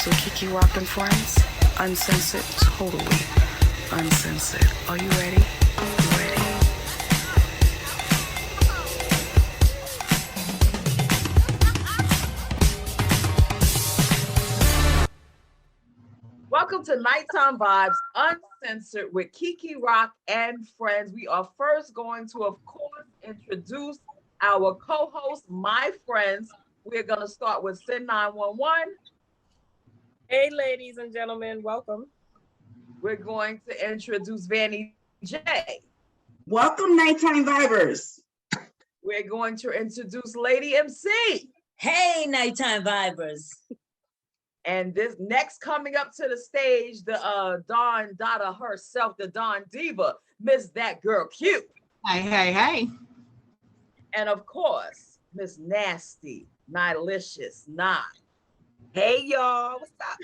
to Kiki Rock and Friends. Uncensored, totally uncensored. Are you ready? You ready? Welcome to Nighttime Vibes Uncensored with Kiki Rock and Friends. We are first going to, of course, introduce our co-host, my friends. We're going to start with Sin 911. Hey, ladies and gentlemen, welcome. We're going to introduce Vanny J. Welcome, Nighttime Vibers. We're going to introduce Lady MC. Hey, Nighttime Vibers. And this next coming up to the stage, the Dawn Dada herself, the Dawn Diva, Miss That Girl Cute. Hey. And of course, Miss Nasty, Nihilicious, Nine. Hey, y'all, what's up?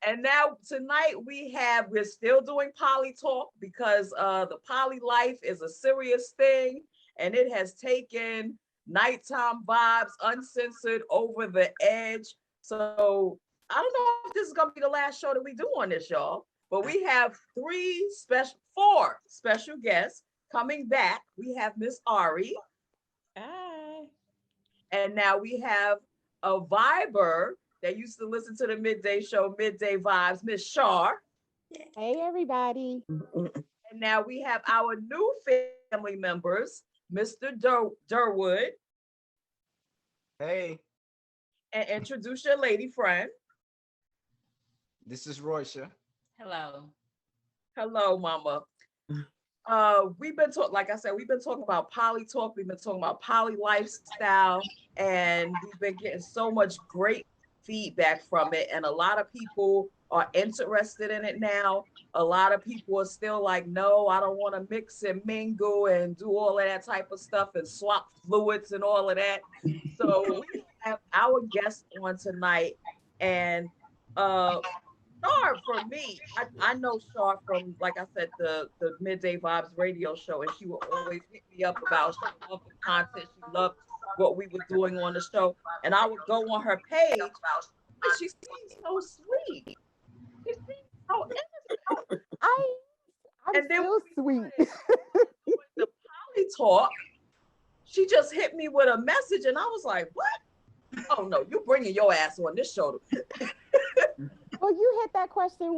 And now tonight we're still doing poly talk because the poly life is a serious thing and it has taken Nighttime Vibes Uncensored over the edge. So I don't know if this is gonna be the last show that we do on this, y'all, but we have four special guests coming back. We have Miss Ari. Hi. And now we have a Viber that used to listen to the midday show, Midday Vibes, Miss Shar. Hey, everybody. And now we have our new family members, Mr. Durwood. Hey, And introduce your lady friend. this is Roysha. Hello. Hello, mama. We've been talking, like I said, we've been talking about poly talk. We've been talking about poly lifestyle, and we've been getting so much great feedback from it. And a lot of people are interested in it now. A lot of people are still like, no, I don't want to mix and mingle and do all of that type of stuff and swap fluids and all of that. So we have our guest on tonight, and Shar, for me, I know Shar from, like I said, the Midday Vibes radio show, and she would always hit me up about, she loved the content, she loved what we were doing on the show, and I would go on her page, and she seems so sweet. She seems so innocent. I'm And then still sweet. With the poly talk, she just hit me with a message, and I was like, what? Oh no, you bringing your ass on this show. Well, you hit that question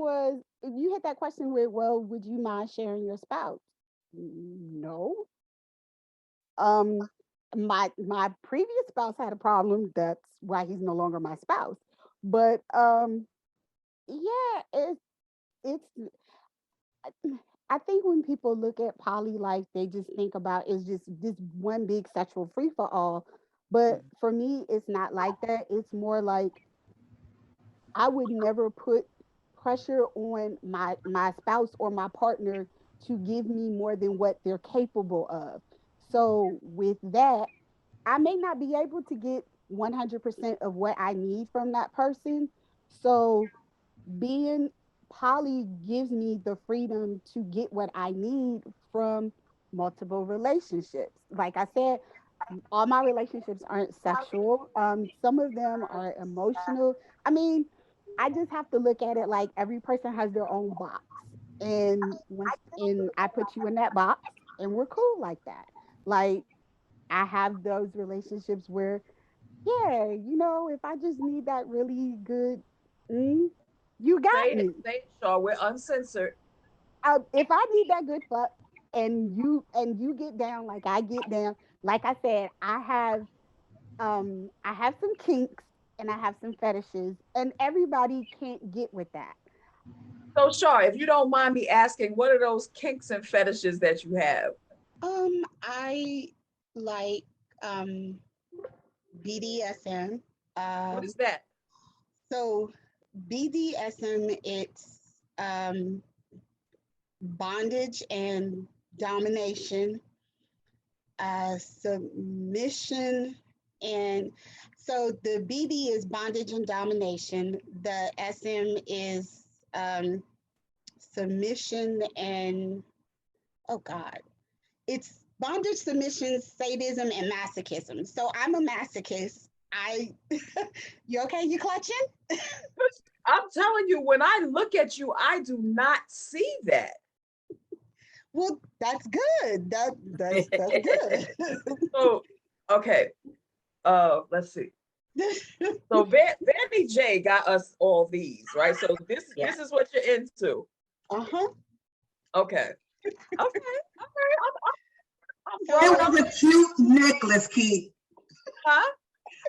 with, well, would you mind sharing your spouse? No. My previous spouse had a problem. That's why he's no longer my spouse. But yeah, it's I think when people look at poly life, they just think about it's just this one big sexual free for all. But for me, it's not like that. It's more like I would never put pressure on my spouse or my partner to give me more than what they're capable of. So with that, I may not be able to get 100% of what I need from that person. So being poly gives me the freedom to get what I need from multiple relationships. Like I said, all my relationships aren't sexual. Some of them are emotional. I mean, I just have to look at it like every person has their own box. And I put you in that box and we're cool like that. Like I have those relationships where, yeah, if I just need that really good, you got me. Say it, Shaw. We're uncensored. If I need that good fuck and you get down like I get down, like I said, I have some kinks and I have some fetishes, and everybody can't get with that. So, Shaw, if you don't mind me asking, what are those kinks and fetishes that you have? I like BDSM. What is that? So BDSM, it's bondage and domination, submission, and so the BD is bondage and domination. The SM is submission and, oh God, it's bondage, submission, sadism, and masochism. So I'm a masochist. You okay? You clutching? I'm telling you, when I look at you, I do not see that. Well, that's good. That's good. So, okay. Let's see. So Vanny J got us all these, right? So this is what you're into. Uh-huh. Okay. Okay. It was a cute necklace, Keith. Huh?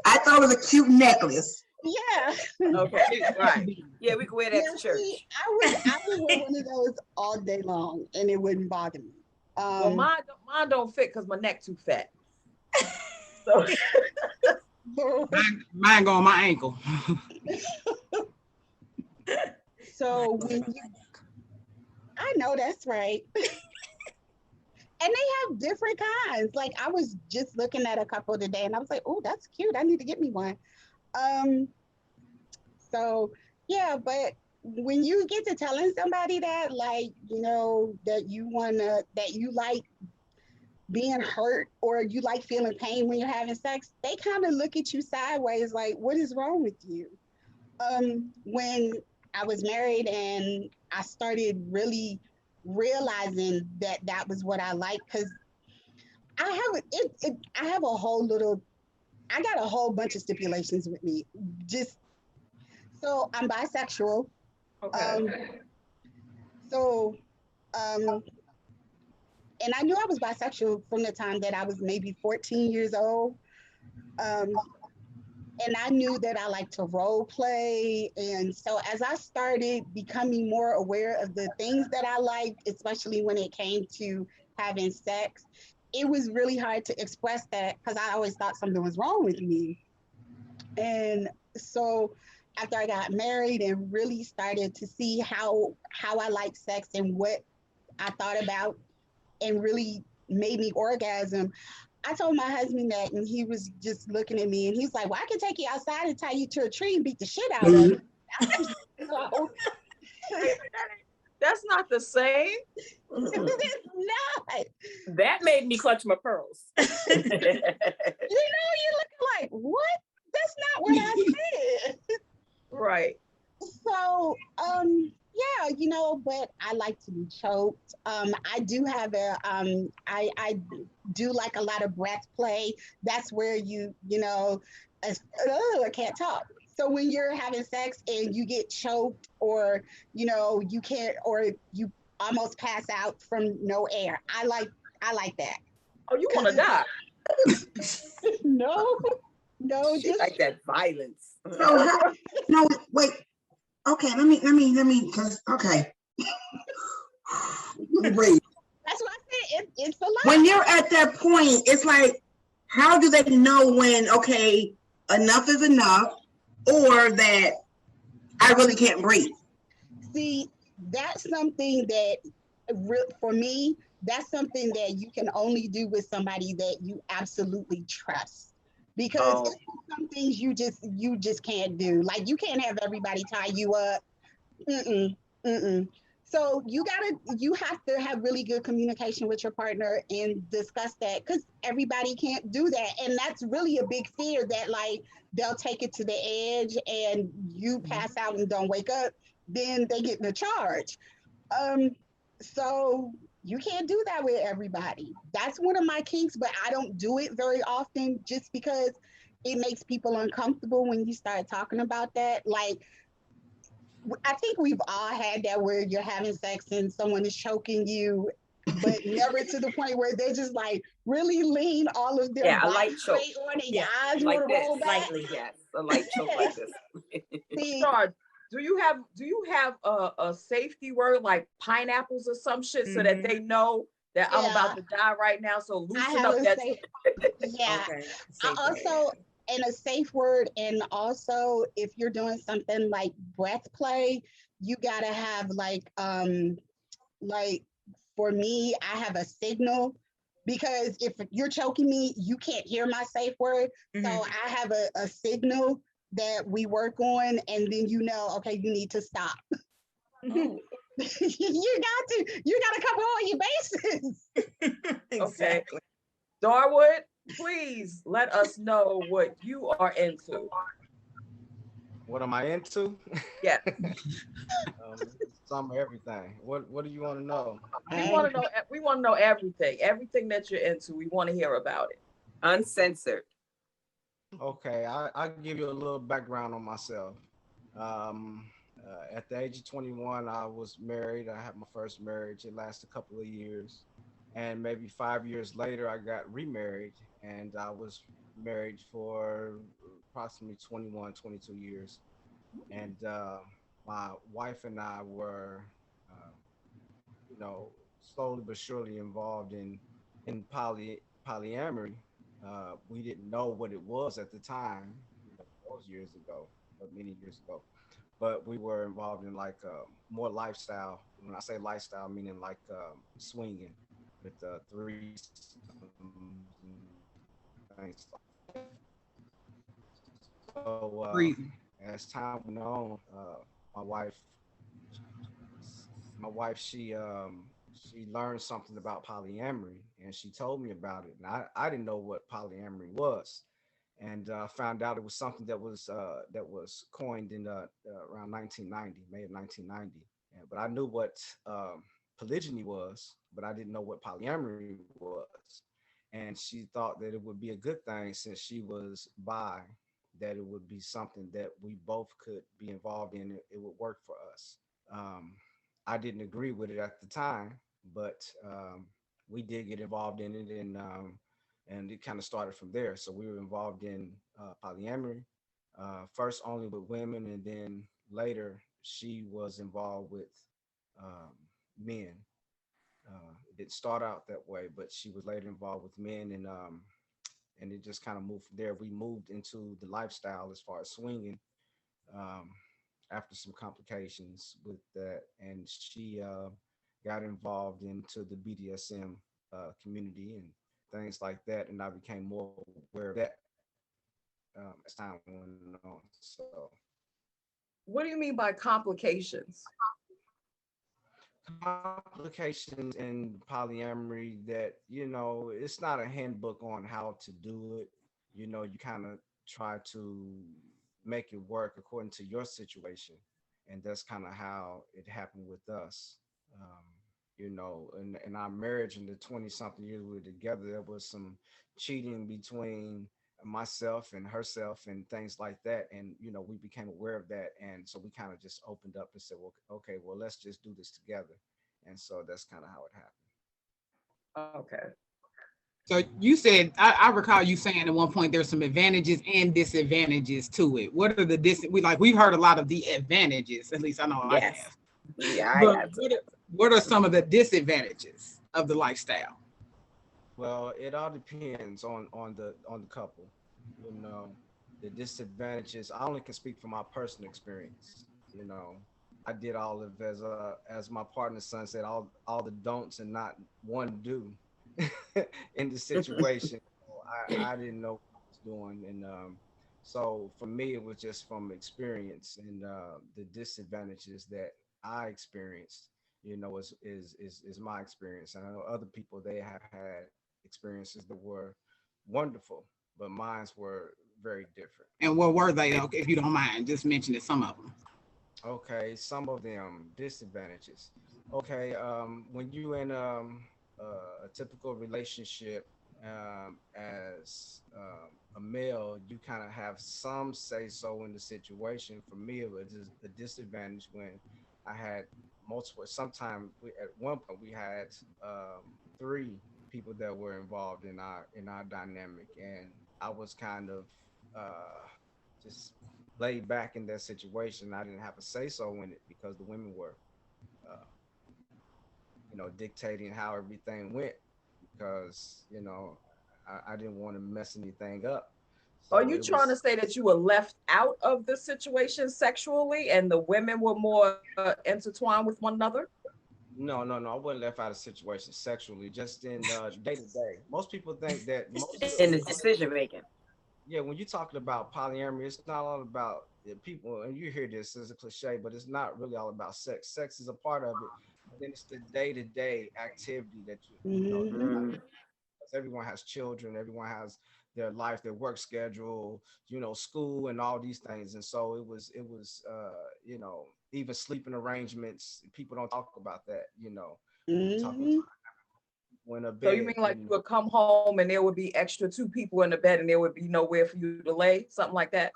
I thought it was a cute necklace. Yeah. Okay. Right. Yeah, we can wear that Yeah, to church. see, I would wear one of those all day long and it wouldn't bother me. Well, mine don't fit because my neck too fat. So Mine go on my ankle. so when you, I know that's right. And they have different kinds. Like I was just looking at a couple today and I was like, oh, that's cute. I need to get me one. So yeah, but when you get to telling somebody that, like, you know, that you like being hurt or you like feeling pain when you're having sex, they kind of look at you sideways like, what is wrong with you? When I was married and I started really realizing that that was what I like, because I have I got a whole bunch of stipulations with me. Just so I'm bisexual. okay. And I knew I was bisexual from the time that I was maybe 14 years old. And I knew that I liked to role play. And so as I started becoming more aware of the things that I liked, especially when it came to having sex, it was really hard to express that because I always thought something was wrong with me. And so after I got married and really started to see how I like sex and what I thought about and really made me orgasm, I told my husband that, and he was just looking at me and he's like, well, I can take you outside and tie you to a tree and beat the shit out of you. That's not the same. It's not. That made me clutch my pearls. You know, you're looking like, what? That's not what I said. Right. So, yeah, you know, but I like to be choked. I do have I do like a lot of breath play. That's where you know, I can't talk. So when you're having sex and you get choked or, you know, you can't, or you almost pass out from no air. I like that. Oh, you want to die? No, She just like that violence. So no, wait. Okay, let me just okay. Wait. that's why I said it's a lot. When you're at that point, it's like, how do they know when, okay, enough is enough, or that I really can't breathe? See, that's something that for me, that's something that you can only do with somebody that you absolutely trust. Because some things you just can't do. Like you can't have everybody tie you up. So you have to have really good communication with your partner and discuss that, because everybody can't do that. And that's really a big fear, that like they'll take it to the edge and you pass out and don't wake up, then they get in a charge. So you can't do that with everybody. That's one of my kinks, but I don't do it very often just because it makes people uncomfortable when you start talking about that. Like, I think we've all had that where you're having sex and someone is choking you, but never to the point where they just like really lean all of their a light choke. on and your eyes Like want to this, roll back. slightly, yes, a light choke like this. See, Star, do you have a safety word like pineapples or some shit so that they know that I'm about to die right now? So loosen up that. Yeah. Okay. I also, and a safe word, and also if you're doing something like breath play, you gotta have like for me, I have a signal, because if you're choking me, you can't hear my safe word. So I have a signal that we work on, and then you know, okay, you need to stop. You gotta cover all your bases. Okay. Durwood, please let us know what you are into. What am I into? Yes, Some of everything. What do you want to know? we I want to know. We want to know everything that you're into. We want to hear about it. Uncensored. Okay, I'll give you a little background on myself. Um, at the age of 21, I was married. I had my first marriage. It lasted a couple of years. And maybe 5 years later, I got remarried. And I was married for approximately 21, 22 years. And my wife and I were, uh, slowly but surely involved in polyamory. We didn't know what it was at the time, those years ago, many years ago. But we were involved in like more lifestyle. When I say lifestyle, meaning like swinging with threesomes and things like that. So Breezy. as time went on, my wife she learned something about polyamory and she told me about it, and I didn't know what polyamory was, and found out it was something that was coined in around 1990, May of 1990. But I knew what polygyny was, but I didn't know what polyamory was. And she thought that it would be a good thing, since she was bi, that it would be something that we both could be involved in. It would work for us. um, I didn't agree with it at the time, but we did get involved in it, and it kind of started from there. So we were involved in polyamory, first only with women, and then later she was involved with um, men. It didn't start out that way, but she was later involved with men, and it just kind of moved from there. We moved into the lifestyle as far as swinging, um, after some complications with that, and she got involved into the BDSM community and things like that, and I became more aware of that as time went on. So What do you mean by complications? complications in polyamory, that it's not a handbook on how to do it. You kind of try to make it work according to your situation, and that's kind of how it happened with us. In our marriage, in the 20 something years we were together, there was some cheating between myself and herself and things like that, and we became aware of that, and so we kind of just opened up and said, well, okay, well, let's just do this together. And so that's kind of how it happened. Okay. So you said, I recall you saying at one point there's some advantages and disadvantages to it. What are the we've heard a lot of the advantages, at least I know I Yes. have. Yeah, I But have. what are some of the disadvantages of the lifestyle? Well, it all depends on the couple. You know, the disadvantages. I only can speak from my personal experience. You know, I did all of, as my partner's son said, all the don'ts and not one do in the situation. So I didn't know what I was doing, and so for me it was just from experience, and the disadvantages that I experienced. Is my experience, and I know other people, they have had experiences that were wonderful, but mines were very different. And what were they, if you don't mind, just mentioning some of them. Okay, some of them disadvantages. Okay, when you in a typical relationship, as a male, you kind of have some say so in the situation. For me, it was a disadvantage when I had multiple. Sometimes at one point we had three people that were involved in our dynamic, and I was kind of just laid back in that situation. I didn't have a say so in it because the women were, uh, dictating how everything went, because I didn't want to mess anything up. Are So you it trying to was say that you were left out of the situation sexually and the women were more intertwined with one another? no, no, no. I wasn't left out of situation sexually, just in day to day. Most people think that In the decision making. yeah, when you're talking about polyamory, it's not all about the people, and you hear this as a cliche, but it's not really all about sex. Sex is a part of it, but then it's the day-to-day activity that you know you Mhm. gotta Mm. because everyone has children, everyone has their life, their work schedule, school and all these things. And so it was even sleeping arrangements. People don't talk about that. People talk about Mhm. when a So you bed. mean like you would come home and there would be extra 2 people in the bed and there would be nowhere for you to lay, something like that?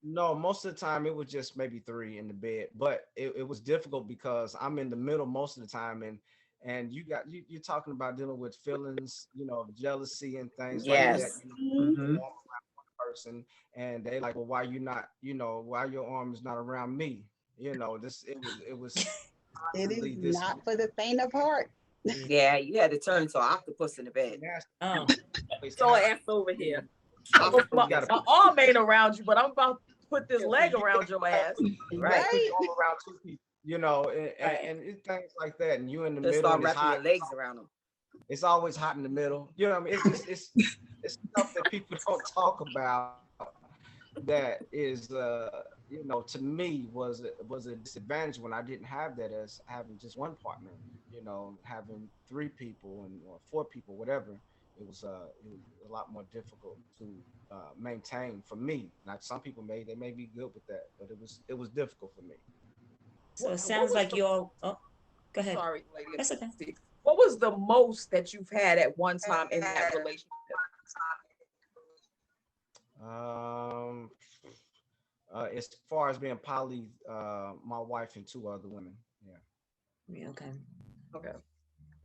No, most of the time it was just maybe three in the bed, but it was difficult because I'm in the middle most of the time, and you're talking about dealing with feelings, jealousy and things like that. Yes. Mm-hmm. Person, and they like, well, why you not, why your arm is not around me? It was It is constantly this not for the faint of heart. Yeah, you had to turn into an octopus in the bed. nasty Oh, always so happen. ass over here. Well, Octopus. my, You gotta my arm ain't around you, but I'm about to put this leg around your ass. Right. put Right? your arm around two people, Right. things like that, and you in the Just middle start and it's wrapping hot. your legs around them. It's always hot in the middle. What I mean? It's just it's stuff that people don't talk about that is to me was a disadvantage when I didn't have that as having just one partner. Having three people or four people, whatever. It was a lot more difficult to maintain for me. Now some people may be good with that, but it was difficult for me. So it What sounds was like the, you're. Oh, go I'm ahead. sorry, lady. That's okay. What was the most that you've had at one time in that relationship? Um, as far as being poly, my wife and two other women. Yeah. Yeah, okay. Okay.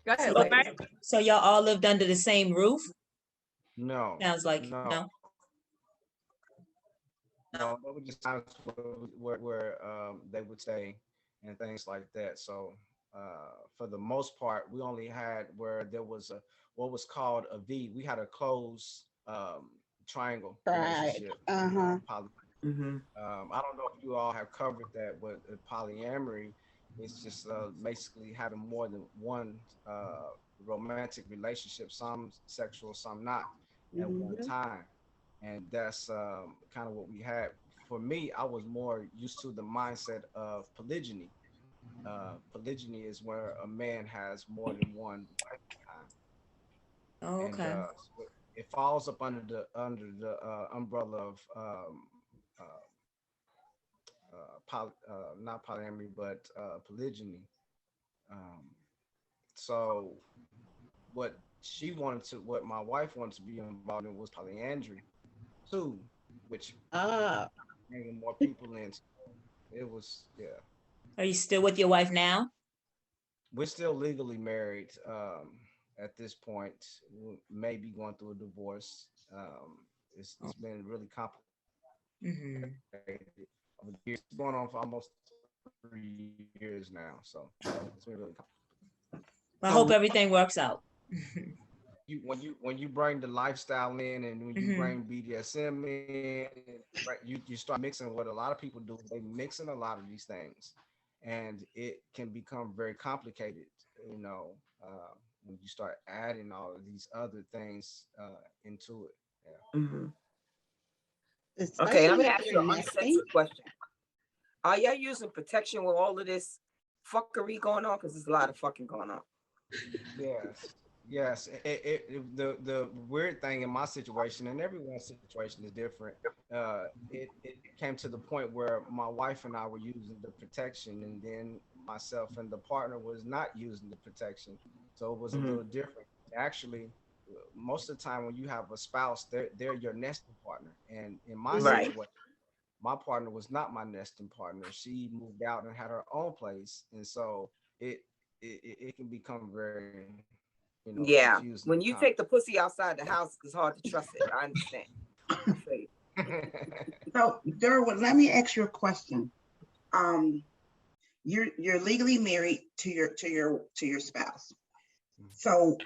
Go So, ahead, lady. so y'all all lived under the same roof? No, Sounds like no, no. no. There were just times where they would stay and things like that. So for the most part, we only had where there was a what was called a V. We had a closed triangle Right. relationship. Uh-huh. Poly. Mm-hmm. I don't know if you all have covered that, but polyamory is just basically having more than one romantic relationship, some sexual, some not, at one Mhm. time. And that's kind of what we had. For me, I was more used to the mindset of polygyny. Polygyny is where a man has more than one wife at a time, Oh, and okay. so it falls up under the umbrella of uh, not polyamory, but polygyny. Um, so what my wife wanted to be involved in was polyandry too, which Ah. bringing more people in. So it was, yeah. Are you still with your wife now? We're still legally married at this point. We may be going through a divorce. It's been really complicated Mm-hmm. over the years. It's going on for almost 3 years now, so it's been really complicated. I hope So everything works out. When you bring the lifestyle in and when you Mm-hmm. bring BDSM in, right, you start mixing what a lot of people do. They mix in a lot of these things, and it can become very complicated. You know, when you start adding all of these other things into it. Yeah. Mm-hmm. Okay, I'm especially gonna if ask you're you an nesting. uncensored question. Are y'all using protection with all of this fuckery going on? Because there's a lot of fucking going on. Yes, yes. The weird thing in my situation, and everyone's situation is different. It came to the point where my wife and I were using the protection, and then myself and the partner was not using the protection. So it was a Mm-hmm. little different. Actually, most of the time when you have a spouse, they're your nesting partner. And in my Right. situation, my partner was not my nesting partner. She moved out and had her own place, and so it it can become very Yeah. confusing When at you times. take the pussy outside the house, it's hard to trust it. I understand. I feel you. So, Durwood, let me ask you a question. Um, you're legally married to your spouse. So,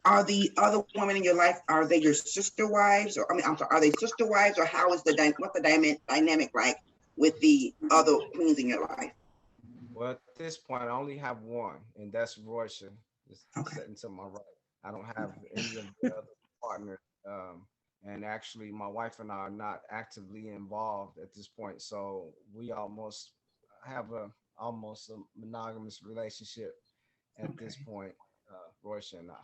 are the other women in your life, are they your sister wives, or I mean, I'm sorry, are they sister wives, or how is what's the dynamic like with the other queens in your life? Well, at this point, I only have one, and that's Roysha. Just Okay. sitting to my right. I don't have any of the other partners. And actually, my wife and I are not actively involved at this point. So we almost have almost a monogamous relationship at this Okay. point, Roysha and I.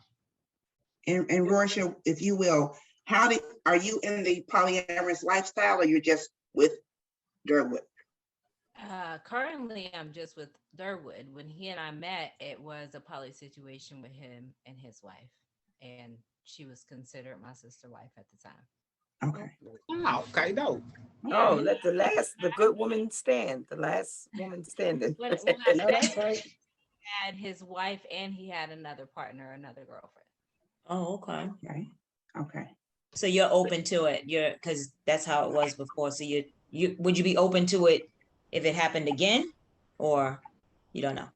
And Roysha, if you will, are you in the polyamorous lifestyle, or you're just with Durwood? Currently, I'm just with Durwood. When he and I met, it was a poly situation with him and his wife, and she was considered my sister wife at the time. Okay. Oh, okay, dope. Oh, let the good woman stand. The last woman standing. When I No, met that's him, right. he had his wife and he had another partner, another girlfriend. Oh, okay. Okay. Okay. So you're open to it. Because that's how it was before. So you would you be open to it if it happened again, or you don't know?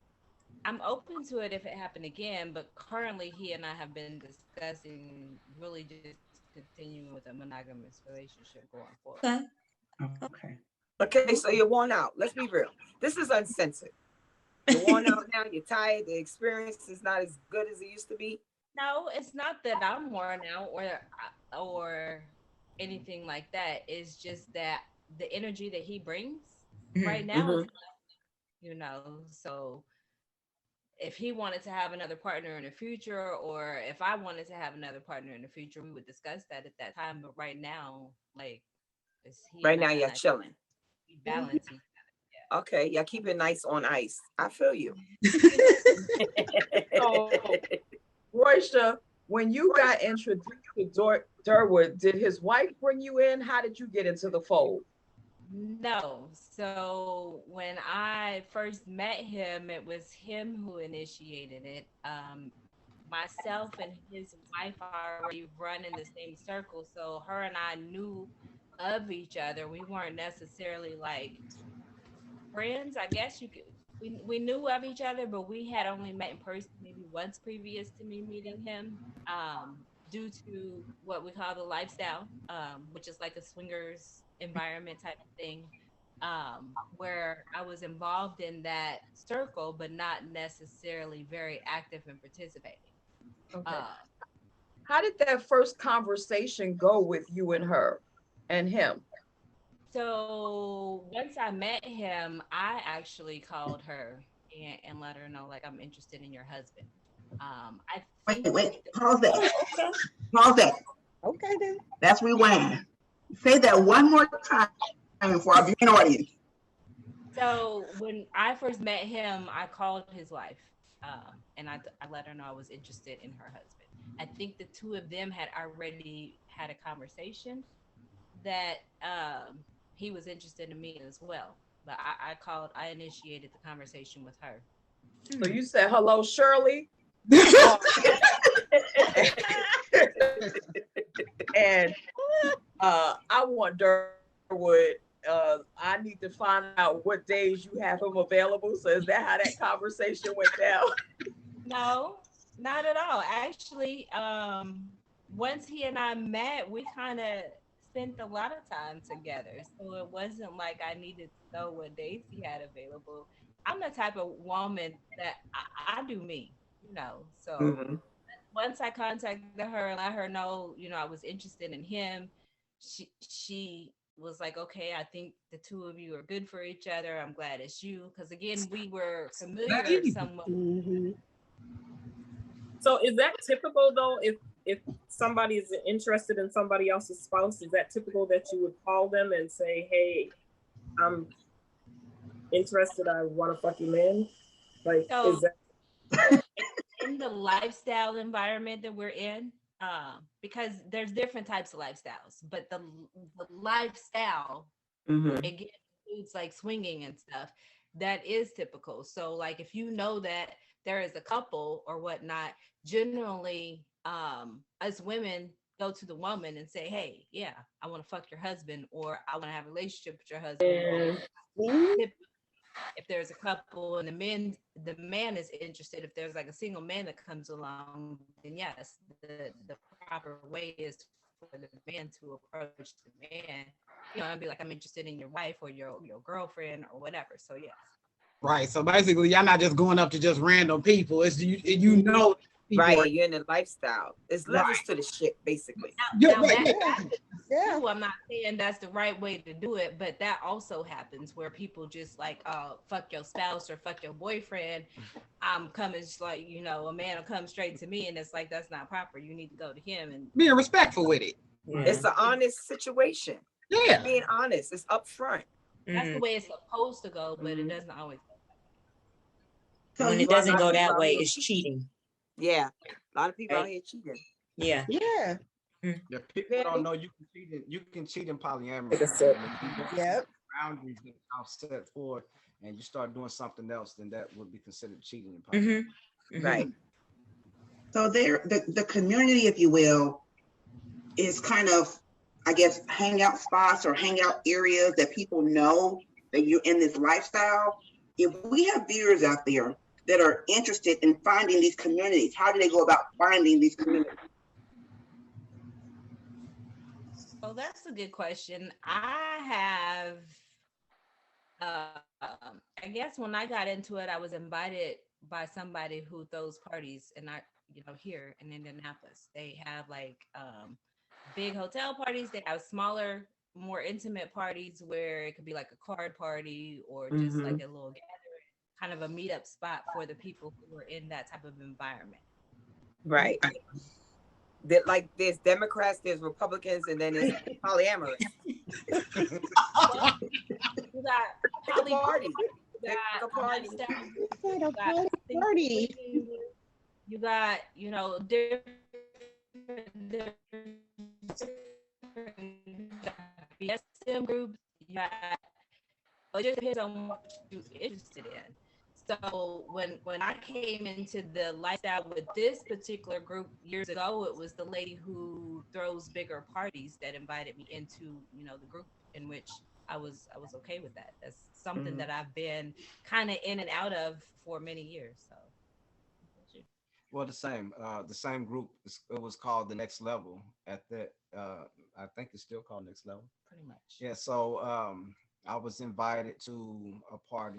I'm open to it if it happened again, but currently he and I have been discussing really just continuing with a monogamous relationship going forward. Okay. Okay. Okay, so you're worn out. Let's be real. This is uncensored. You're worn out now. You're tired. The experience is not as good as it used to be. No, it's not that I'm worn out or anything like that. It's just that the energy that he brings right now is, so if he wanted to have another partner in the future, or if I wanted to have another partner in the future, we would discuss that at that time. But right now, like, it's he Right and now, I, you're and I chilling. balance each other. Okay, y'all keep it nice on ice. I feel you. So, Roysha, when you got introduced to Durwood, did his wife bring you in? How did you get into the fold? No. So when I first met him, it was him who initiated it. Myself and his wife already run in the same circle, so her and I knew of each other. We weren't necessarily like friends, I guess you could. We knew of each other, but we had only met in person maybe once previous to me meeting him. Due to what we call the lifestyle, which is like a swingers environment type of thing, where I was involved in that circle, but not necessarily very active and participating. Okay. How did that first conversation go with you and her and him? So once I met him, I actually called her and let her know, like, I'm interested in your husband. I think Wait, pause that. Okay. Pause that. Okay then. That's rewind. Say that one more time for our viewing audience. So when I first met him, I called his wife, and I let her know I was interested in her husband. I think the two of them had already had a conversation that he was interested in me as well. But I initiated the conversation with her. So you said, hello, Shirley. And I want Durwood. I need to find out what days you have him available. So is that how that conversation went down? No, not at all. Actually, once he and I met, we kind of spent a lot of time together. So it wasn't like I needed to know what dates he had available. I'm the type of woman that I do me, So once I contacted her and let her know, I was interested in him, she was like, okay, I think the two of you are good for each other. I'm glad it's you. Because again, we were familiar somewhat. So is that typical though? If somebody is interested in somebody else's spouse, is that typical that you would call them and say, hey, I'm interested, I want to fuck you, man? Like, So, is that in the lifestyle environment that we're in, because there's different types of lifestyles, but the lifestyle again includes like swinging and stuff. That is typical. So like if you know that there is a couple or whatnot, generally us women go to the woman and say, hey, yeah, I want to fuck your husband, or I want to have a relationship with your husband. If there's a couple and the man is interested, if there's like a single man that comes along, then yes, the proper way is for the man to approach the man, and be like, I'm interested in your wife or your girlfriend or whatever. So yes. Right. So basically, y'all not just going up to just random people. It's you know Right, you're in the lifestyle. It's levels Right. to the shit, basically. Now right, that yeah. happens too. I'm not saying that's the right way to do it, but that also happens where people just like, fuck your spouse or fuck your boyfriend. I'm coming, like, you know, a man will come straight to me, and it's like, that's not proper. You need to go to him and Being respectful with it. It's an honest situation. Yeah. Being honest. It's upfront. that's the way it's supposed to go, but it doesn't always go. So When you it doesn't a lot go of people that out way, here it's cheating. Yeah, a lot of people out Right. here cheating. Yeah. Yeah. Yeah, people don't know you can cheat in polyamory. Take a sip. Yep. Boundaries that are set forth, and you start doing something else, then that would be considered cheating in polyamory. Right. So there, the community, if you will, is kind of, I guess, hangout spots or hangout areas that people know that you're in this lifestyle. If we have viewers out there that are interested in finding these communities, how do they go about finding these communities? So that's a good question. I have, I guess when I got into it, I was invited by somebody who throws parties, and here in Indianapolis, they have like big hotel parties. They have smaller, more intimate parties where it could be like a card party or just like a little gathering, kind of a meetup spot for the people who are in that type of environment. Right. That, like, there's Democrats, there's Republicans, and then there's polyamorous. You got poly parties. You got lifestyle groups, you got different BSM groups. You got, it just depends on what you're interested in. So when I came into the lifestyle with this particular group years ago, it was the lady who throws bigger parties that invited me into, the group, in which I was okay with that. That's something that I've been kind of in and out of for many years. So. Well, the same group. It was called the Next Level. At that, I think it's still called Next Level. Pretty much. Yeah. So I was invited to a party,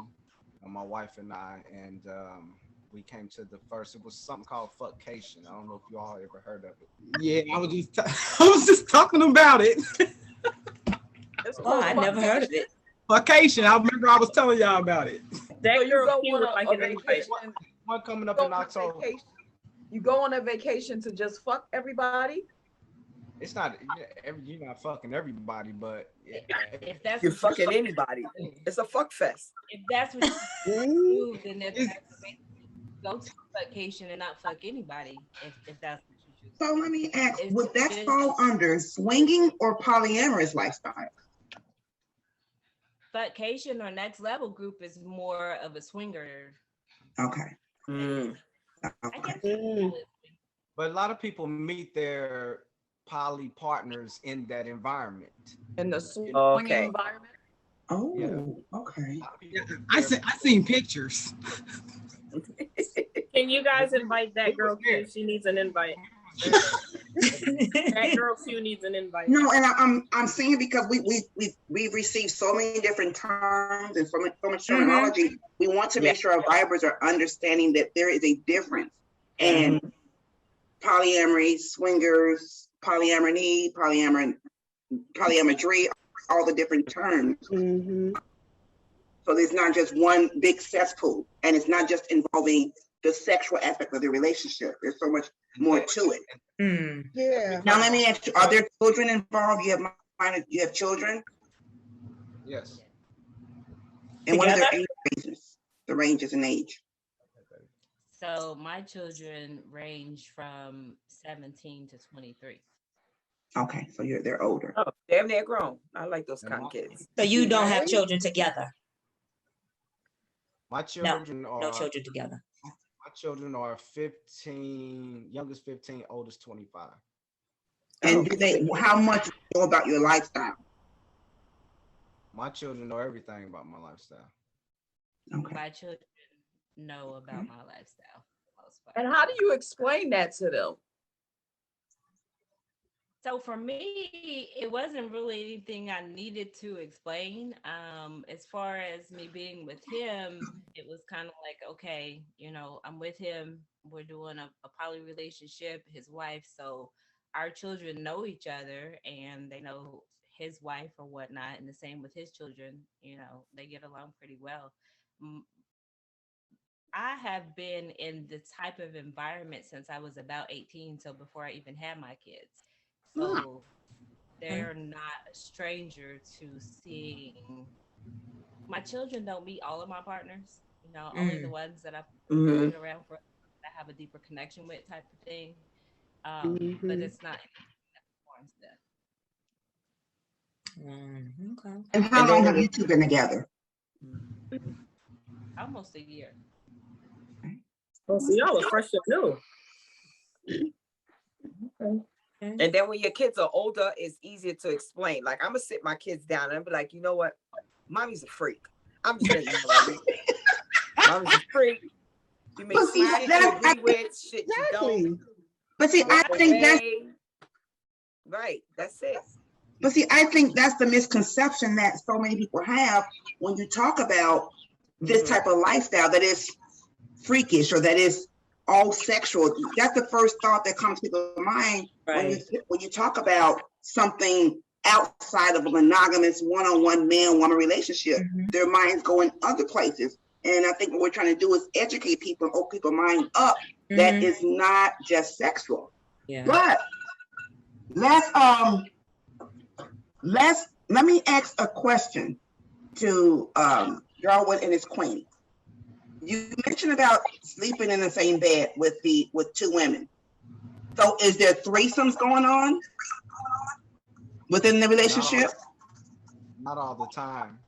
my wife and I, and we came to the first. It was something called Fuckcation. I don't know if you all ever heard of it. Yeah, I was just talking about it. Oh, I never heard of it. Vacation. I remember I was telling y'all about it. That So you girl go cute on with like a an invite. vacation. One coming up Go in on a October. vacation. You go on a vacation to just fuck everybody. It's not. You're not fucking everybody, but if that's you're fucking anybody. It's a fuck fest. If that's what you do, then go to vacation and not fuck anybody. If that's what you choose. So let me ask, would that fall under swinging or polyamorous lifestyle? Vacation or Next Level group is more of a swinger. Okay. But a lot of people meet their poly partners in that environment. In the swinging environment. Oh, yeah. Okay. Yeah, I seen pictures. Can you guys invite that girl too? She needs an invite. That girl too needs an invite. No, and I'm saying because we've received so many different terms and so much terminology. We want to make sure our vibers are understanding that there is a difference. And polyamory, swingers, polyamory, polyamorous, all the different terms. So there's not just one big cesspool, and it's not just involving the sexual aspect of the relationship. There's so much more to it. Yeah. Now let me ask you: are there children involved? You have children? Yes. And what are their age ranges? The ranges in age. So my children range from 17 to 23. Okay, so they're older. Oh, damn, they're grown. I like those kind of kids. So you don't have children together? My children are no children together. My children are 15, youngest 15, oldest 25. And do they? How much do you know about your lifestyle? My children know everything about my lifestyle. Okay. My children know about my lifestyle. And how do you explain that to them? So for me, it wasn't really anything I needed to explain. As far as me being with him, it was kind of like, okay, I'm with him. We're doing a poly relationship, his wife. So our children know each other and they know his wife or whatnot. And the same with his children, they get along pretty well. Mm, I have been in the type of environment since I was about 18, so before I even had my kids. So they're not a stranger to seeing. My children don't meet all of my partners, only the ones that I've been around for that I have a deeper connection with, type of thing. But it's not forms them. Okay. And how long have you two been together? Almost a year. Oh, so y'all are fresh and new. Okay. And then when your kids are older, it's easier to explain. Like, I'm gonna sit my kids down and be like, you know what? Mommy's a freak. I'm just letting you know. Mommy's a freak. You make shit you agree with, shit you don't. But see, I think that's right. That's it. But see, I think that's the misconception that so many people have when you talk about this type of lifestyle that is freakish or that is all sexual. That's the first thought that comes to people's mind when you talk about something outside of a monogamous one-on-one man-woman relationship. Their minds go in other places. And I think what we're trying to do is educate people and open people's mind up that is not just sexual. Yeah. But let me ask a question to Durwood and his queen. You mentioned about sleeping in the same bed with two women. So is there threesomes going on within the relationship? Not all the time.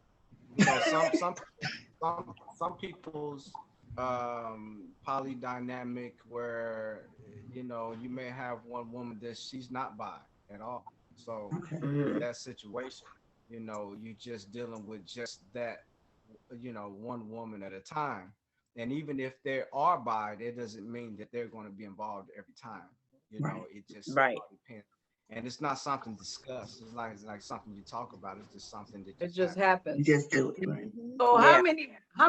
Some people's polydynamic where you may have one woman that she's not bi at all. So in that situation, you're just dealing with just that, one woman at a time. And even if they are bi, that doesn't mean that they're going to be involved every time. It just depends. And it's not something discussed. It's like something you talk about. It's just something that it just happens. You just do it. Right. So how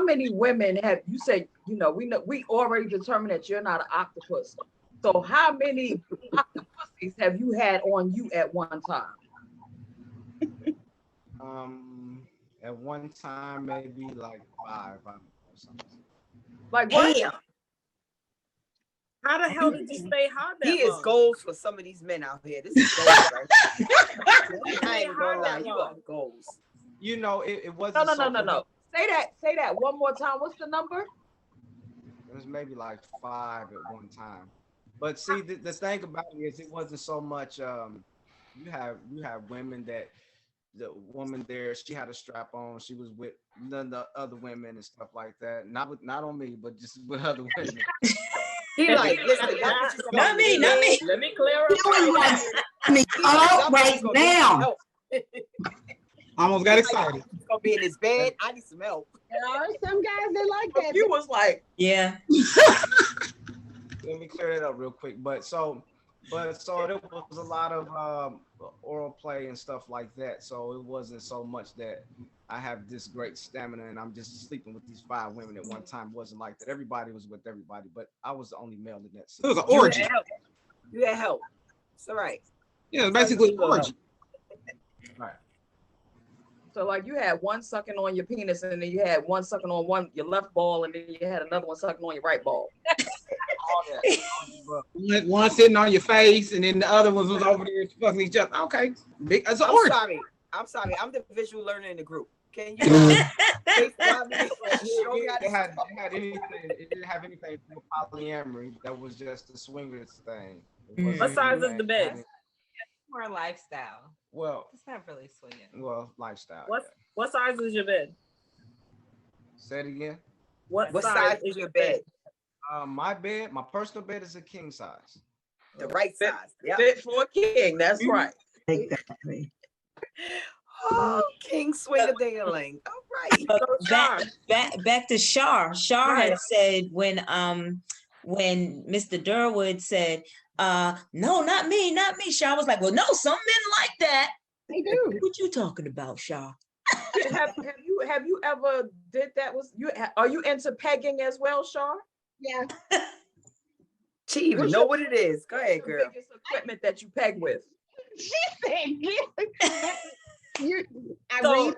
many women have you said, we already determined that you're not an octopus. So how many octopuses have you had on you at one time? At one time, maybe like 5 or something. Like what? Damn. How the hell did you stay hot that He is long? goals for some of these men out here. This is goals, right? I ain't gonna lie, you are goals. It wasn't. No. Say that one more time. What's the number? It was maybe like 5 at one time. But see, the thing about it is, it wasn't so much. You have women that the woman there, she had a strap on. She was with the other women and stuff like that. Not on me, but just with other women. He like, listen, not me. Let me clear up. Right now. Almost got excited. He's gonna be in his bed. I need some help. There are some guys that like that. You was like, Yeah. Let me clear it up real quick. But so there was a lot of oral play and stuff like that. So it wasn't so much that I have this great stamina and I'm just sleeping with these 5 women at one time. It wasn't like that. Everybody was with everybody, but I was the only male in that It was an situation. orgy. You had help. It's all right. Yeah, it's basically an orgy. Right. so like you had one sucking on your penis, and then you had one sucking on your left ball, and then you had another one sucking on your right ball. All that. One sitting on your face, and then the other ones was over there fucking each other. Okay, big. It's an orgy. I'm sorry. I'm the visual learner in the group. Can you? It didn't have anything to do with polyamory. That was just the swingers thing. What size is the bed? More lifestyle. Well, it's not really swinging. Well, lifestyle. What size is your bed? Say it again. What size is your bed? My bed, my personal bed is a king size. The right size. Fit for a king. That's right. Exactly. Oh, King Swinger Dingling. All right. Back to Shar. Shar had said when Mr. Durwood said, No, not me, not me. Shaw was like, well, no, some men like that. They do. What you talking about, Shaw? Have you ever did that? Was you are you into pegging as well, Shar? Yeah. She even What's know your- what it is. Go ahead, the girl. biggest equipment that you peg with? She said, I So- read a lot.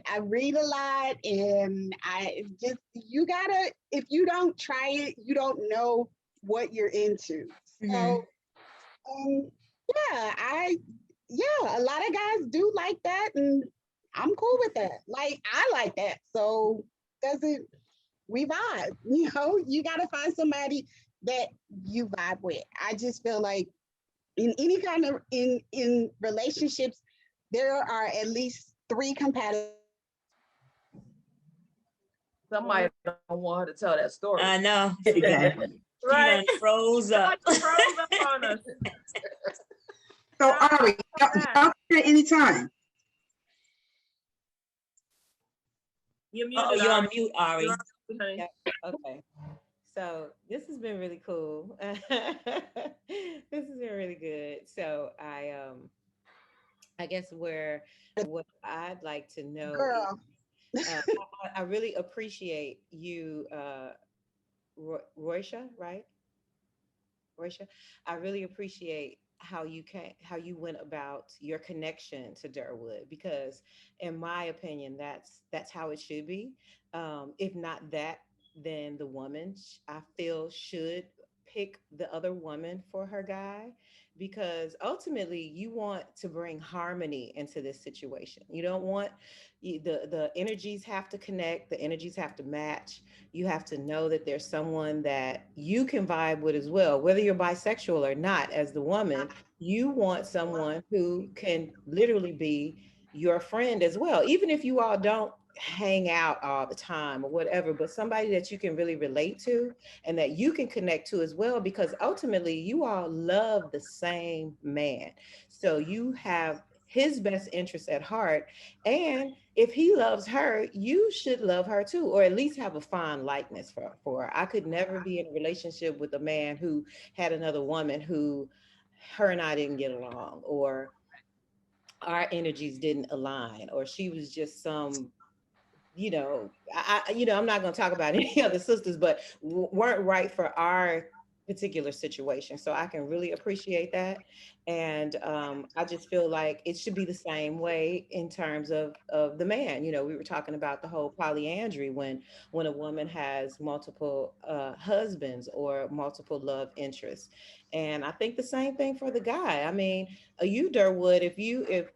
I read a lot, and I just you gotta. If you don't try it, you don't know what you're into. So, yeah, a lot of guys do like that, and I'm cool with that. Like I like that, so doesn't we vibe? You know, you gotta find somebody that you vibe with. I just feel like in any kind of in relationships, there are at least 3 compatible. Somebody don't want her to tell that story. I know. Exactly. Right. She done froze up. Froze up on us. So Ari, y'all can anytime. You're muted. Oh, you're on Ari. mute, Ari. You're on mute, honey. Yep. Okay. So this has been really cool. This has been really good. So I guess what I'd like to know Girl. is I really appreciate you, Roysha, right? Roysha, I really appreciate how you went about your connection to Durwood, because in my opinion, that's how it should be. If not that, then the woman I feel should pick the other woman for her guy, because ultimately you want to bring harmony into this situation. You don't want the energies have to connect, the energies have to match. You have to know that there's someone that you can vibe with as well, whether you're bisexual or not. As the woman, you want someone who can literally be your friend as well, even if you all don't hang out all the time or whatever, but somebody that you can really relate to and that you can connect to as well, because ultimately you all love the same man. So you have his best interest at heart. And if he loves her, you should love her too, or at least have a fond likeness for her. I could never be in a relationship with a man who had another woman who her and I didn't get along, or our energies didn't align, or she was just some, I'm not going to talk about any other sisters, but weren't right for our particular situation. So I can really appreciate that. And I just feel like it should be the same way in terms of the man. We were talking about the whole polyandry, when a woman has multiple husbands or multiple love interests. And I think the same thing for the guy. I mean, you, Durwood, if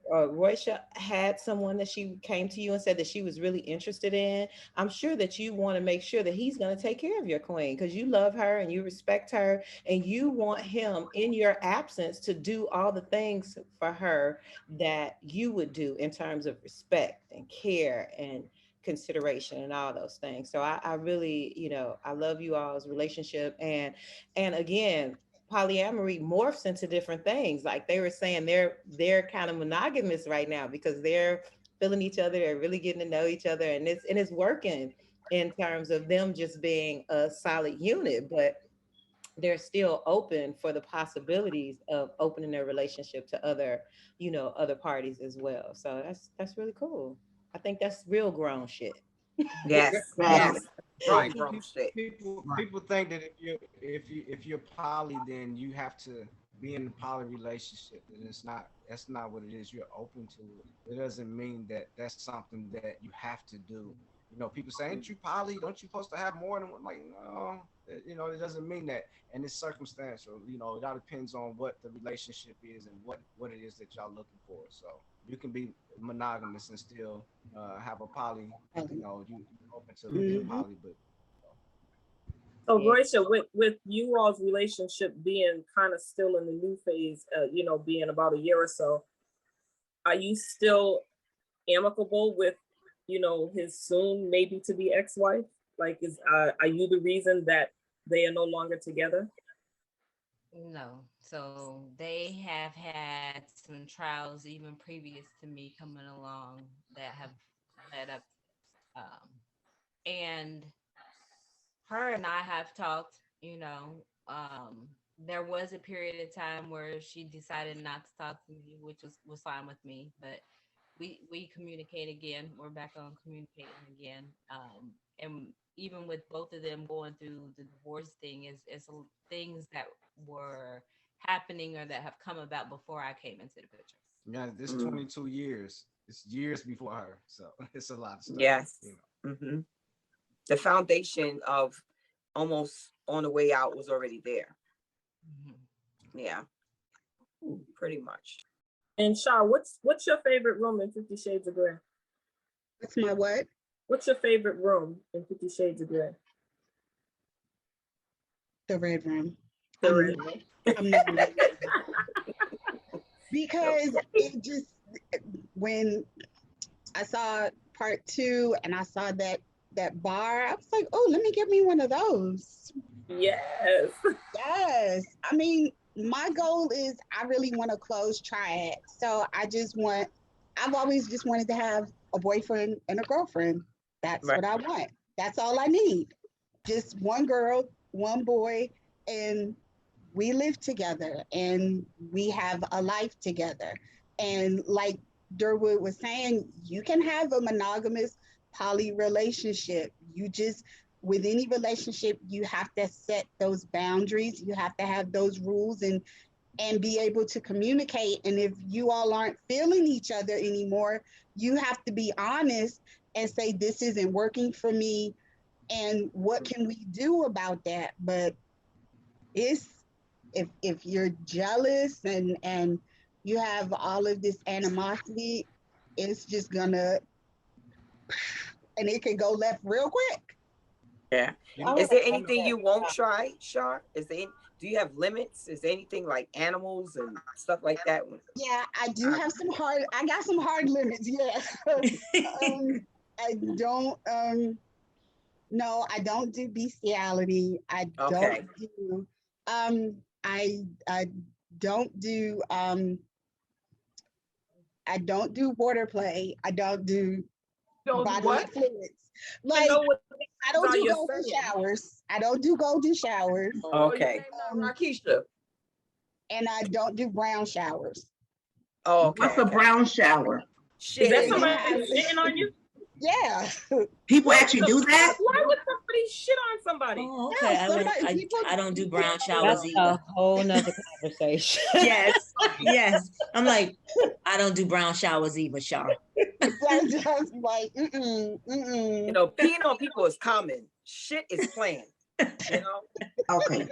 Roysha had someone that she came to you and said that she was really interested in, I'm sure that you want to make sure that he's going to take care of your queen, because you love her and you respect her, and you want him in your absence to do all the things for her that you would do in terms of respect and care and consideration and all those things. So I really, I love you all's relationship. And again, polyamory morphs into different things. Like they were saying, they're kind of monogamous right now because they're feeling each other, they're really getting to know each other, and it's working in terms of them just being a solid unit, but they're still open for the possibilities of opening their relationship to other parties as well. So that's really cool. I think that's real grown shit. Yes, Right. yes. Right. Grown shit. People think that if you're poly, then you have to be in a poly relationship, and that's not what it is. You're open to it. It doesn't mean that that's something that you have to do. People say, "Ain't you poly? Don't you supposed to have more than one?" Like, no, it doesn't mean that, and it's circumstantial. It all depends on what the relationship is and what it is that y'all looking for. So you can be monogamous and still have a poly. You open to being poly, but. So Roysha, with you all's relationship being kind of still in the new phase, being about a year or so, are you still amicable with, his soon maybe to be ex-wife? Like, are you the reason that they are no longer together? No. So they have had some trials even previous to me coming along that have led up, and her and I have talked, there was a period of time where she decided not to talk to me, which was fine with me. But we communicate again. We're back on communicating again. And even with both of them going through the divorce thing, is things that were happening or that have come about before I came into the picture. Yeah, this 22 years. It's years before her, so it's a lot of stuff. Yes. You know. The foundation of almost on the way out was already there. Yeah, pretty much. And Shaw, what's your favorite room in 50 Shades of Grey? What's my what? What's your favorite room in 50 Shades of Grey? The red room. The red room. I'm not because it just, when I saw part 2 and I saw that bar, I was like, oh, let me get me one of those. Yes. Yes. I mean, my goal is I really want a closed triad. So I've always just wanted to have a boyfriend and a girlfriend. That's Right. what I want. That's all I need. Just one girl, one boy, and we live together and we have a life together. And like Durwood was saying, you can have a monogamous poly relationship. You just, with any relationship, you have to set those boundaries. You have to have those rules and be able to communicate. And if you all aren't feeling each other anymore, you have to be honest and say, this isn't working for me. And what can we do about that? But it's, if you're jealous and you have all of this animosity, it's just gonna, and it can go left real quick. Yeah. Is there anything you won't try, Shar? Do you have limits? Is there anything like animals and stuff like that? Yeah, I do have I got some hard limits, yeah. I don't, no, I don't do bestiality. I don't do, I don't do, I don't do water play. I don't do bodily fluids. Like, I don't do golden showers. I don't do golden showers. Okay. Rakisha. And I don't do brown showers. Oh, okay. What's a brown shower? Is that somebody sitting on you? Yeah. People actually do that? Why would somebody shit on somebody? Oh, okay. Yeah, I don't do brown showers That's either. a whole nother conversation. Yes, yes. I'm like, I don't do brown showers either, Shaw. That's just like, You know, peeing on people is common. Shit is planned. You know? Okay.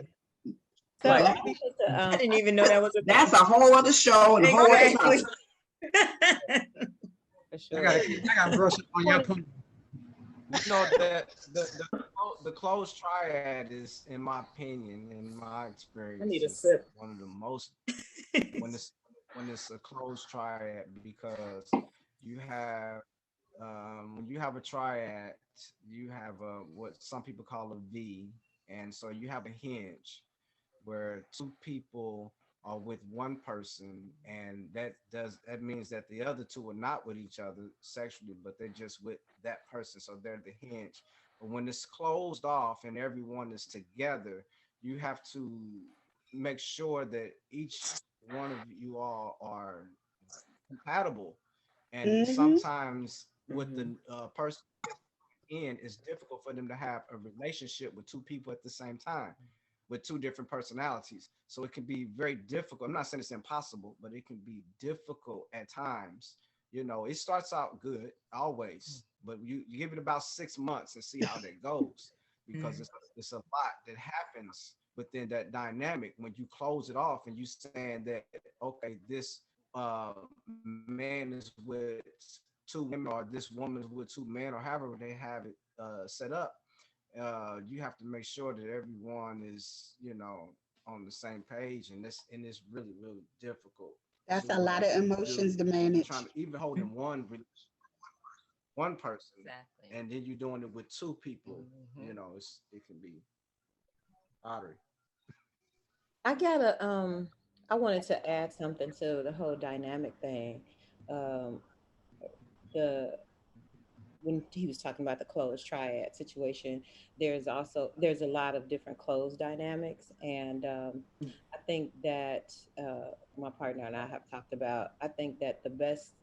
So Like, I didn't even know that was a That's a whole other show and a whole other Exactly. topic. for sure. I gotta brush up on your point. You know that the closed triad is, in my opinion, in my experience, I need a is sip. one of the most when it's a closed triad, because you have when you have a triad, you have what some people call a V, and so you have a hinge where two people are with one person, and that means that the other two are not with each other sexually, but they're just with that person, so they're the hinge. But when it's closed off and everyone is together, you have to make sure that each one of you all are compatible. And sometimes with the person in, it's difficult for them to have a relationship with two people at the same time with two different personalities. So it can be very difficult. I'm not saying it's impossible, but it can be difficult at times. You know, it starts out good always, but you give it about 6 months and see how that goes, because it's a lot that happens within that dynamic when you close it off and you saying that, okay, this man is with two women, or this woman is with two men, or however they have it set up. You have to make sure that everyone is, you know, on the same page, and it's really, really difficult. that's a lot of emotions to manage. Trying to even hold in one person, Exactly. and then you're doing it with two people. You know, it can be pottery. I wanted to add something to the whole dynamic thing. The when he was talking about the closed triad situation, there's a lot of different closed dynamics, and I think that my partner and I have talked about. I think that the best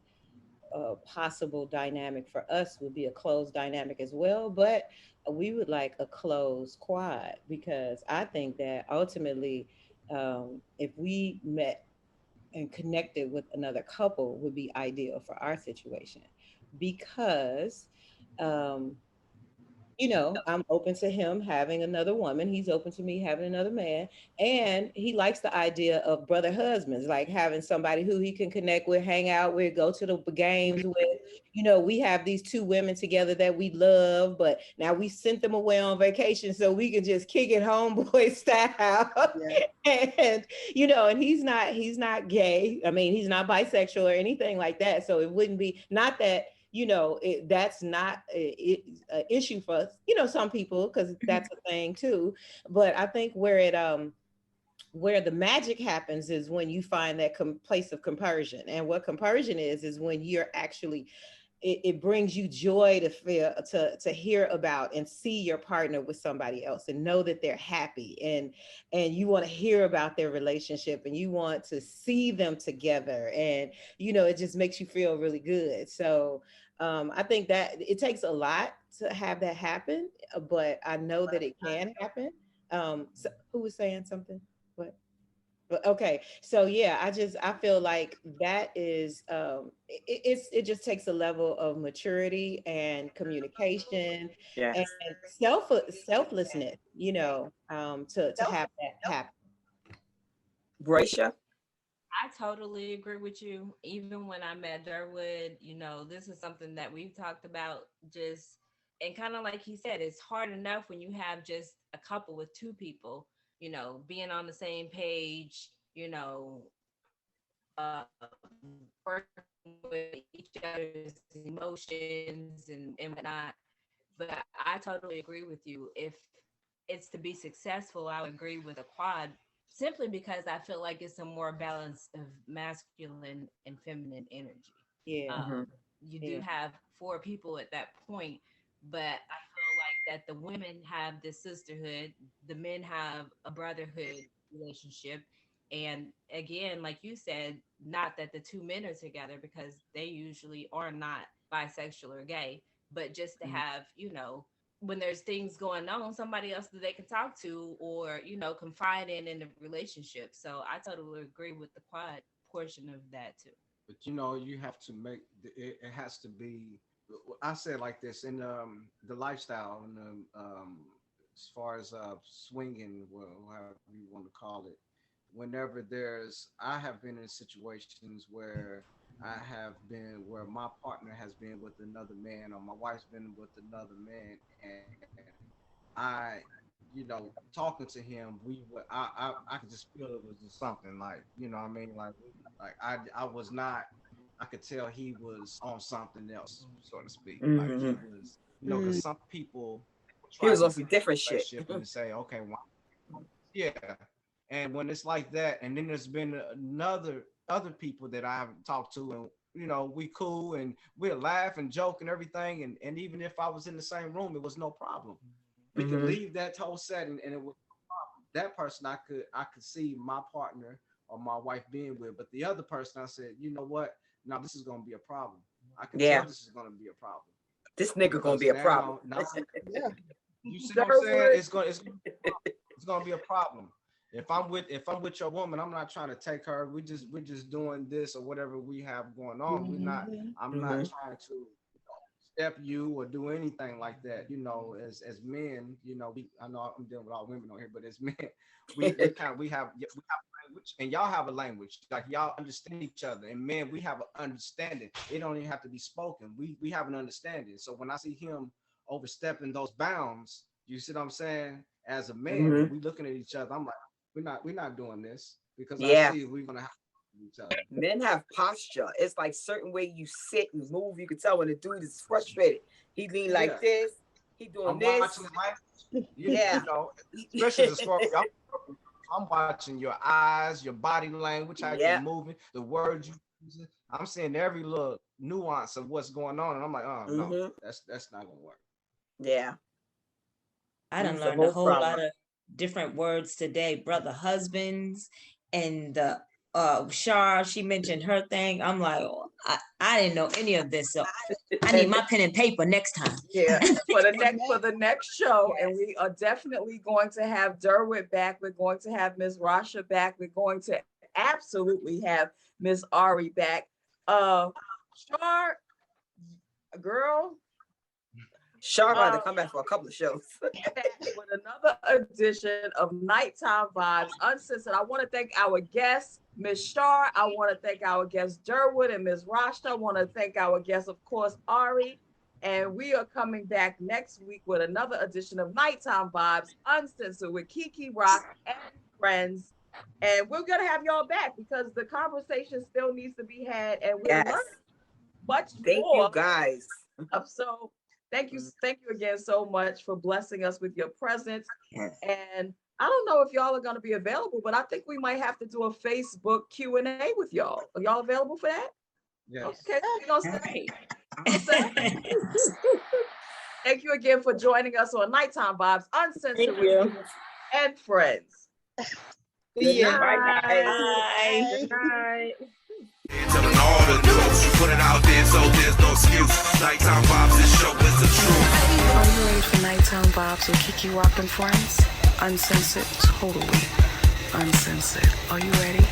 possible dynamic for us would be a closed dynamic as well, but we would like a closed quad, because I think that ultimately, if we met and connected with another couple, would be ideal for our situation, because um, I'm open to him having another woman. He's open to me having another man. And he likes the idea of brother husbands, like having somebody who he can connect with, hang out with, go to the games with. We have these two women together that we love, but now we sent them away on vacation so we can just kick it homeboy style. And and he's not gay. I mean, he's not bisexual or anything like that. So it wouldn't be, not that that's not an issue for us, some people, because that's a thing too. But I think where the magic happens is when you find that place of compersion. And what compersion is when you're actually, it brings you joy to feel, to hear about and see your partner with somebody else and know that they're happy, and you want to hear about their relationship and you want to see them together, and it just makes you feel really good. So I think that it takes a lot to have that happen, but I know that it can happen. So who was saying something? What? Okay, so yeah, I feel like that is it just takes a level of maturity and communication and Yes. selflessness, to have that happen. Roysha? I totally agree with you. Even when I met Durwood, this is something that we've talked about, just, and kind of like he said, it's hard enough when you have just a couple with two people, being on the same page, working with each other's emotions and whatnot. But I totally agree with you. If it's to be successful, I would agree with a quad, simply because I feel like it's a more balance of masculine and feminine energy. Yeah. You do Yeah. have four people at that point, but I feel like that the women have this sisterhood, the men have a brotherhood relationship. And again, like you said, not that the two men are together, because they usually are not bisexual or gay, but just to have, when there's things going on, somebody else that they can talk to, or confide in the relationship. So I totally agree with the quad portion of that too. But you have to make it has to be. I say it like this in the lifestyle and as far as swinging, well, however you want to call it. Whenever I have been in situations where where my partner has been with another man or my wife's been with another man, and I, talking to him, I could just feel it was just something like, what I mean, like I was not. I could tell he was on something else, so to speak. Like he was, because some people He try was to on some get in a different shit. relationship and say, okay, well, yeah. And when it's like that, and then there's been other people that I've talked to, and we cool and we'll laugh and joke and everything, and even if I was in the same room, it was no problem. We could leave that whole setting, and it was that person I could see my partner or my wife being with, but the other person I said, you know what? Now this is gonna be a problem. I can tell this is gonna be a problem. This nigga gonna be a problem. Now, Yeah. you see what I'm saying? It's gonna be a problem. If I'm with your woman, I'm not trying to take her. We're just doing this or whatever we have going on. I'm not trying to step you or do anything like that. As men, I know I'm dealing with all women on here, but as men, we have language, and y'all have a language. Like y'all understand each other, and men, we have an understanding. It don't even have to be spoken. We have an understanding. So when I see him overstepping those bounds, you see what I'm saying? As a man, we looking at each other. I'm like, we're not doing this, because I see we're gonna have each other. Men have posture. It's like certain way you sit and move. You can tell when the dude is frustrated. He lean like this. He doing this. Watching especially as far I'm watching your eyes, your body language, how you're moving, the words you I'm seeing every little nuance of what's going on, and I'm like, oh no, that's not gonna work. Yeah. I done It's a learned a whole whole problem. lot of different words today. Brother husbands and the Shar, she mentioned her thing. I'm like, oh, I didn't know any of this. So I need my pen and paper next time. Yeah, for the next show, and we are definitely going to have Durwood back. We're going to have Ms. Roysha back. We're going to absolutely have Ms. Ari back. Shar, girl, Shar got to come back for a couple of shows. with another edition of Nighttime Vibes Uncensored. I want to thank our guests, Ms. Shar. I want to thank our guests, Durwood and Ms. Roysha. I want to thank our guests, of course, Ari. And we are coming back next week with another edition of Nighttime Vibes Uncensored with Keke Rock and friends. And we're going to have y'all back because the conversation still needs to be had. And we're learning much more. Thank you, guys. So thank you again so much for blessing us with your presence. Yes. And I don't know if y'all are going to be available, but I think we might have to do a Facebook Q&A with y'all. Are y'all available for that? Yes. Okay, we're gonna stay. Thank you again for joining us on Nighttime Vibes Uncensored with Keke and Friends. Yeah. Bye, guys. Bye. Good night. Telling all the news, you put it out there, so there's no excuse. Nighttime Vibes, this show is the truth. Are you ready for Nighttime Vibes with Keke Rock and Friends? Uncensored, totally uncensored. Are you ready?